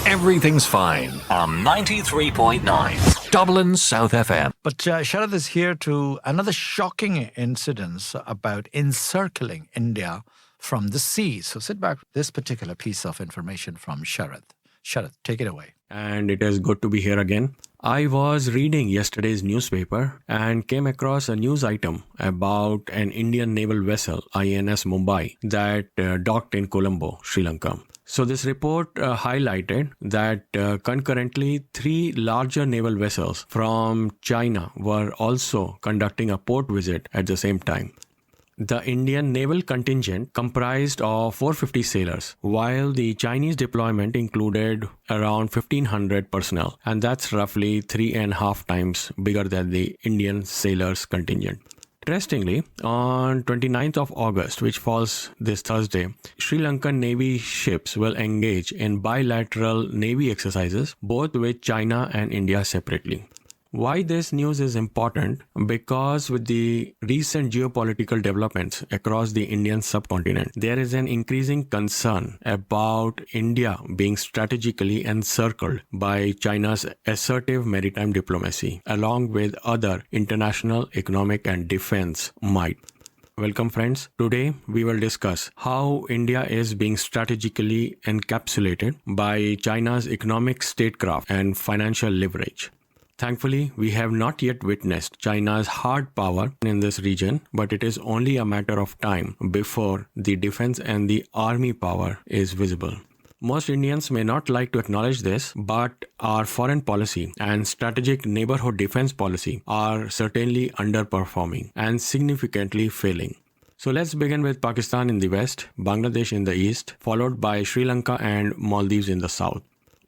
Everything's fine on 93.9 Dublin South FM. But Sharad is here to another shocking incident about encircling India from the sea. So sit back. This particular piece of information from Sharad. Sharad, take it away. And it is good to be here again. I was reading yesterday's newspaper and came across a news item about an Indian naval vessel, INS Mumbai, that docked in Colombo, Sri Lanka. So this report highlighted that concurrently 3 larger naval vessels from China were also conducting a port visit at the same time. The Indian naval contingent comprised of 450 sailors, while the Chinese deployment included around 1,500 personnel, and that's roughly 3.5 times bigger than the Indian sailors contingent. Interestingly, on 29th of August, which falls this Thursday, Sri Lankan Navy ships will engage in bilateral Navy exercises, both with China and India separately. Why this news is important? Because with the recent geopolitical developments across the Indian subcontinent, there is an increasing concern about India being strategically encircled by China's assertive maritime diplomacy, along with other international economic and defense might. Welcome friends. Today we will discuss how India is being strategically encapsulated by China's economic statecraft and financial leverage. Thankfully, we have not yet witnessed China's hard power in this region, but it is only a matter of time before the defense and the army power is visible. Most Indians may not like to acknowledge this, but our foreign policy and strategic neighborhood defense policy are certainly underperforming and significantly failing. So let's begin with Pakistan in the west, Bangladesh in the east, followed by Sri Lanka and Maldives in the south.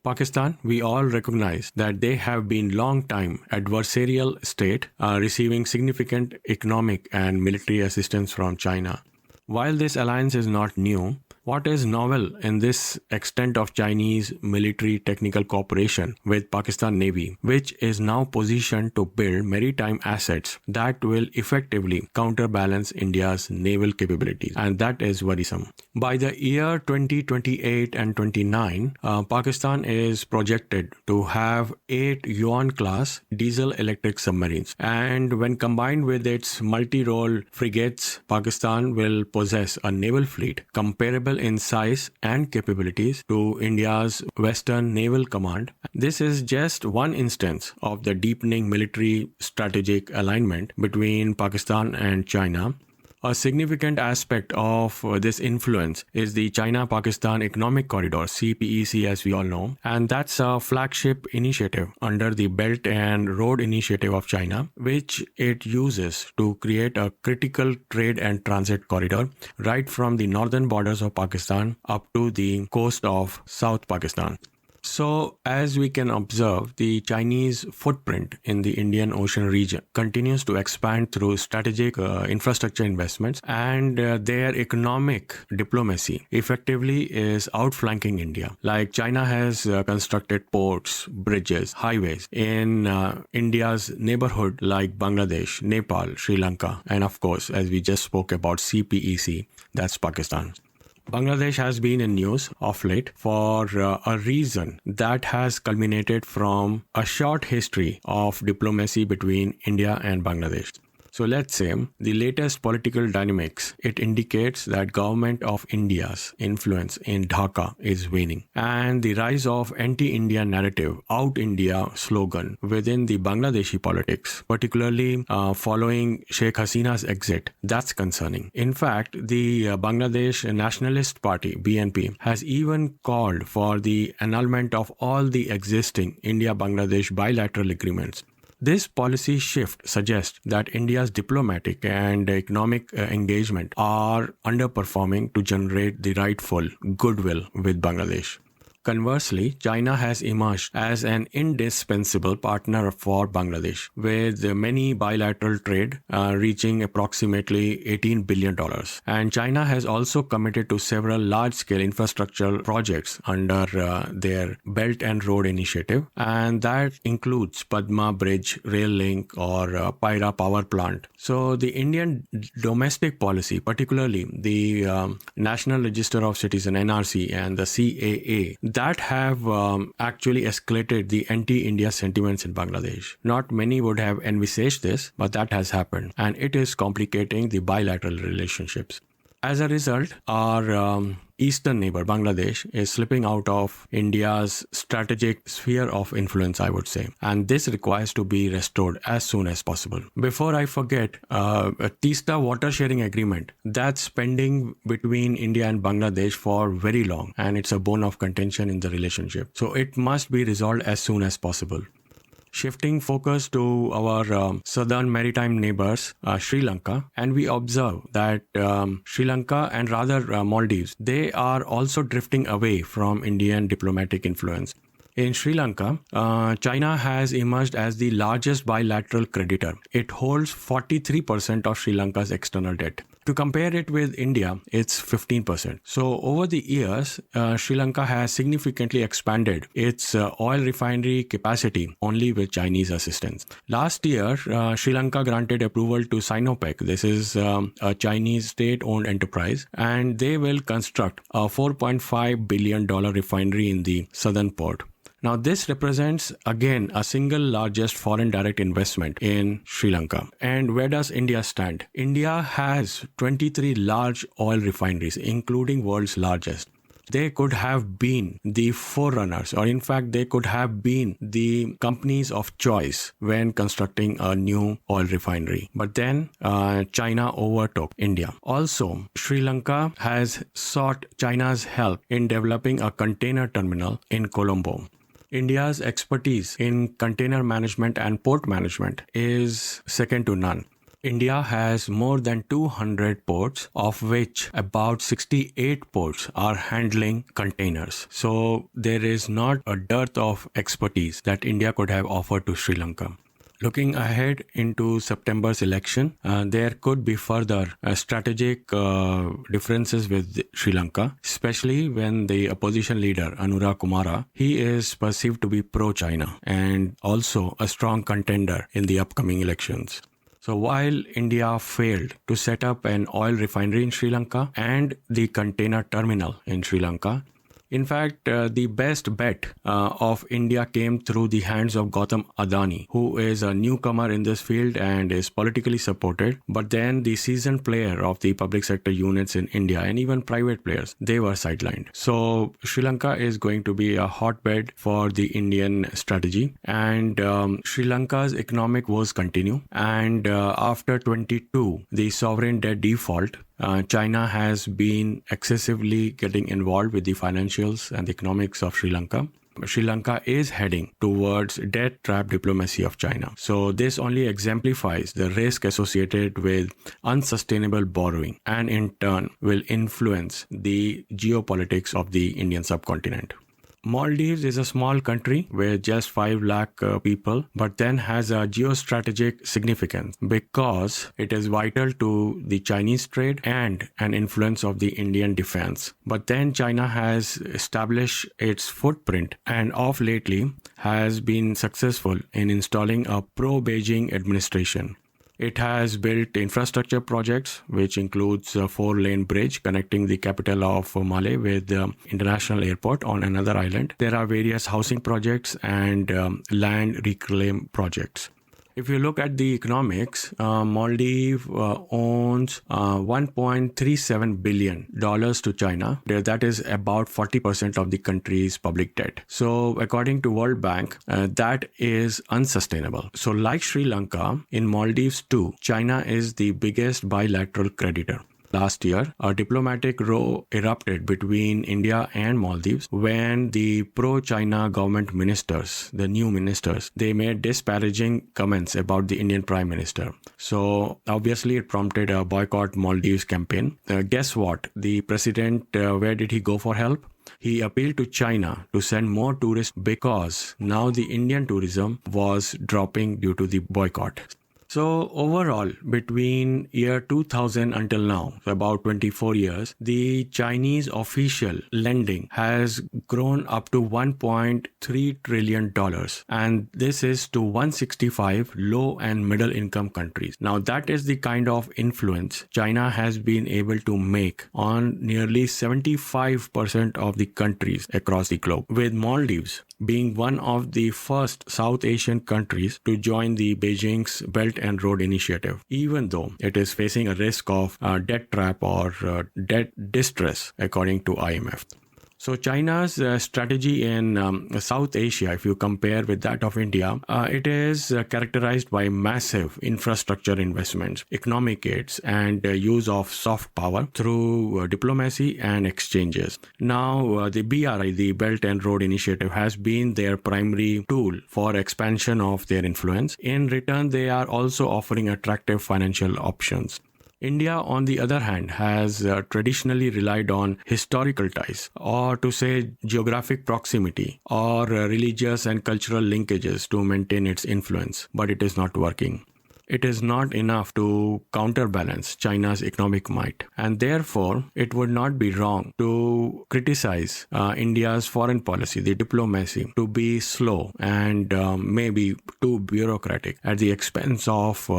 Pakistan, we all recognize that they have been long-time adversarial state, receiving significant economic and military assistance from China. While this alliance is not new, what is novel in this extent of Chinese military technical cooperation with Pakistan Navy, which is now positioned to build maritime assets that will effectively counterbalance India's naval capabilities, and that is worrisome. By the year 2028 and 29, Pakistan is projected to have 8 Yuan-class diesel-electric submarines, and when combined with its multi-role frigates, Pakistan will possess a naval fleet comparable in size and capabilities to India's Western Naval Command. This is just one instance of the deepening military strategic alignment between Pakistan and China. A significant aspect of this influence is the China-Pakistan Economic Corridor, CPEC as we all know, and that's a flagship initiative under the Belt and Road Initiative of China, which it uses to create a critical trade and transit corridor right from the northern borders of Pakistan up to the coast of South Pakistan. So, as we can observe, the Chinese footprint in the Indian Ocean region continues to expand through strategic infrastructure investments, and their economic diplomacy effectively is outflanking India. Like China has constructed ports, bridges, highways in India's neighborhood like Bangladesh, Nepal, Sri Lanka, and of course, as we just spoke about CPEC, that's Pakistan. Bangladesh has been in news of late for a reason that has culminated from a short history of diplomacy between India and Bangladesh. So let's say the latest political dynamics, it indicates that government of India's influence in Dhaka is waning, and the rise of anti-India narrative, out India slogan within the Bangladeshi politics, particularly following Sheikh Hasina's exit, that's concerning. In fact, the Bangladesh Nationalist Party, BNP, has even called for the annulment of all the existing India-Bangladesh bilateral agreements. This policy shift suggests that India's diplomatic and economic engagement are underperforming to generate the rightful goodwill with Bangladesh. Conversely, China has emerged as an indispensable partner for Bangladesh, with many bilateral trade reaching approximately $18 billion. And China has also committed to several large-scale infrastructure projects under their Belt and Road Initiative, and that includes Padma Bridge, Rail Link, or Paira Power Plant. So the Indian domestic policy, particularly the National Register of Citizens, NRC, and the CAA, that have actually escalated the anti-India sentiments in Bangladesh. Not many would have envisaged this, but that has happened, and it is complicating the bilateral relationships. As a result, our eastern neighbor, Bangladesh, is slipping out of India's strategic sphere of influence, I would say. And this requires to be restored as soon as possible. Before I forget, a Teesta water sharing agreement that's pending between India and Bangladesh for very long. And it's a bone of contention in the relationship. So it must be resolved as soon as possible. Shifting focus to our southern maritime neighbors, Sri Lanka, and we observe that Sri Lanka and rather Maldives, they are also drifting away from Indian diplomatic influence. In Sri Lanka, China has emerged as the largest bilateral creditor. It holds 43% of Sri Lanka's external debt. To compare it with India, it's 15%. So over the years, Sri Lanka has significantly expanded its oil refinery capacity only with Chinese assistance. Last year, Sri Lanka granted approval to Sinopec. This is a Chinese state-owned enterprise, and they will construct a $4.5 billion refinery in the southern port. Now, this represents, again, a single largest foreign direct investment in Sri Lanka. And where does India stand? India has 23 large oil refineries, including world's largest. They could have been the forerunners, or in fact, they could have been the companies of choice when constructing a new oil refinery. But then China overtook India. Also, Sri Lanka has sought China's help in developing a container terminal in Colombo. India's expertise in container management and port management is second to none. India has more than 200 ports, of which about 68 ports are handling containers. So there is not a dearth of expertise that India could have offered to Sri Lanka. Looking ahead into September's election, there could be further strategic differences with Sri Lanka, especially when the opposition leader, Anura Kumara, he is perceived to be pro-China and also a strong contender in the upcoming elections. So while India failed to set up an oil refinery in Sri Lanka and the container terminal in Sri Lanka, in fact, the best bet of India came through the hands of Gautam Adani, who is a newcomer in this field and is politically supported. But then the seasoned player of the public sector units in India and even private players, they were sidelined. So Sri Lanka is going to be a hotbed for the Indian strategy. And Sri Lanka's economic woes continue. And after 22, the sovereign debt default, China has been excessively getting involved with the financials and the economics of Sri Lanka. Sri Lanka is heading towards debt trap diplomacy of China. So this only exemplifies the risk associated with unsustainable borrowing and in turn will influence the geopolitics of the Indian subcontinent. Maldives is a small country with just 5 lakh people, but then has a geostrategic significance because it is vital to the Chinese trade and an influence of the Indian defense. But then China has established its footprint and of lately has been successful in installing a pro-Beijing administration. It has built infrastructure projects, which includes a 4-lane bridge connecting the capital of Male with the international airport on another island. There are various housing projects and land reclaim projects. If you look at the economics, Maldives owns $1.37 billion to China. That is about 40% of the country's public debt. So according to World Bank, that is unsustainable. So like Sri Lanka, in Maldives too, China is the biggest bilateral creditor. Last year, a diplomatic row erupted between India and Maldives when the pro-China government ministers, the new ministers, they made disparaging comments about the Indian Prime Minister. So obviously it prompted a boycott Maldives campaign. Guess what? The president, where did he go for help? He appealed to China to send more tourists because now the Indian tourism was dropping due to the boycott. So overall, between year 2000 until now, so about 24 years, the Chinese official lending has grown up to $1.3 trillion. And this is to 165 low and middle income countries. Now that is the kind of influence China has been able to make on nearly 75% of the countries across the globe, with Maldives being one of the first South Asian countries to join the Beijing's Belt and Road Initiative, even though it is facing a risk of debt trap or debt distress, according to IMF. So China's strategy in South Asia, if you compare with that of India, it is characterized by massive infrastructure investments, economic aids, and use of soft power through diplomacy and exchanges. Now, the BRI, the Belt and Road Initiative, has been their primary tool for expansion of their influence. In return, they are also offering attractive financial options. India, on the other hand, has traditionally relied on historical ties, or to say geographic proximity, or religious and cultural linkages to maintain its influence, but it is not working. It is not enough to counterbalance China's economic might, and therefore it would not be wrong to criticize India's foreign policy, the diplomacy, to be slow and maybe too bureaucratic at the expense of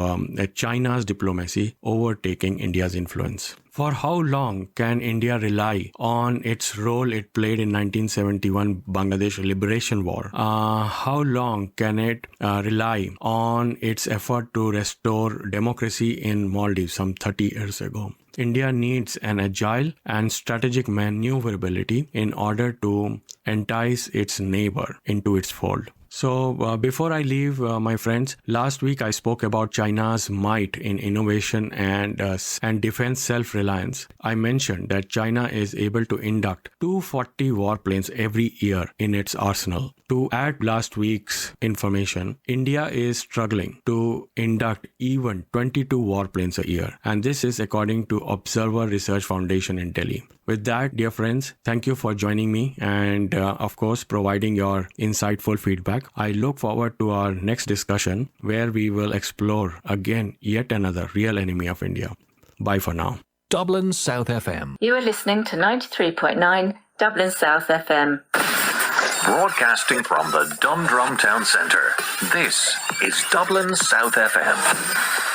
China's diplomacy overtaking India's influence. For how long can India rely on its role it played in 1971 Bangladesh Liberation War? How long can it rely on its effort to restore democracy in Maldives some 30 years ago? India needs an agile and strategic maneuverability in order to entice its neighbor into its fold. So before I leave, my friends, last week I spoke about China's might in innovation and defense self-reliance. I mentioned that China is able to induct 240 warplanes every year in its arsenal. To add last week's information, India is struggling to induct even 22 warplanes a year. And this is according to Observer Research Foundation in Delhi. With that, dear friends, thank you for joining me and, of course, providing your insightful feedback. I look forward to our next discussion where we will explore again yet another real enemy of India. Bye for now. Dublin South FM. You are listening to 93.9 Dublin South FM. Broadcasting from the Dundrum Town Centre. This is Dublin South FM.